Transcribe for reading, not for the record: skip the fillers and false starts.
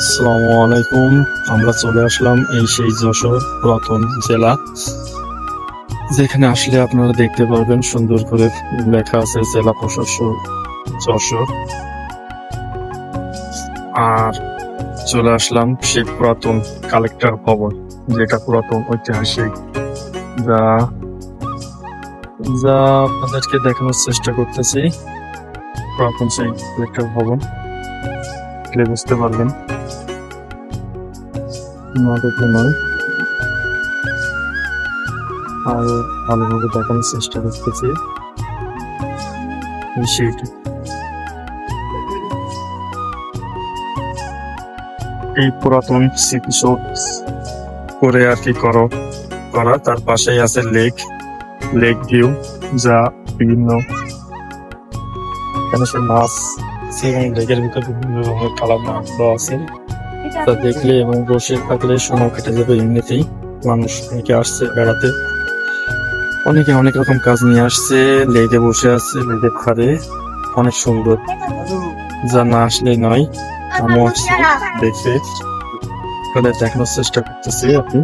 আসসালামু আলাইকুম। আমরা চলে আসলাম এই সেই যশোর পুরাতন জেলা, যেখানে আসলে আপনারা দেখতে পারবেন সুন্দর করে লেখা আছে জেলা প্রশাসক যশোর। আর চলে আসলাম সেই পুরাতন কালেক্টর ভবন, যেটা পুরাতন ঐতিহাসিক, যা যা আপনাদেরকে দেখানোর চেষ্টা করতেছি। পুরাতন সেই কালেক্টর ভবন বুঝতে পারবেন, নাটকে নয়, আর ভালোভাবে দেখানোর চেষ্টা করতেছি সেইটা। এই পুরাতন স্মৃতিসৌধ করে আর কি করা, তার পাশেই আছে লেক ভিউ, যা বিভিন্ন এখানে সে মাছ এবং লেকের ভিতরে বিভিন্ন রকমের কালার মাছ দেওয়া আছে, তা দেখলে এবং বসে থাকলে সময় কেটে যাবে এমনিতেই। মানুষ অনেকে আসছে বেড়াতে, অনেকে অনেক রকম কাজ নিয়ে আসছে, লেকে বসে আছে, লেকের ধারে অনেক সুন্দর, যা না আসলে নয়। আমিও আসছি দেখে, দেখানোর চেষ্টা করতেছি আপনি।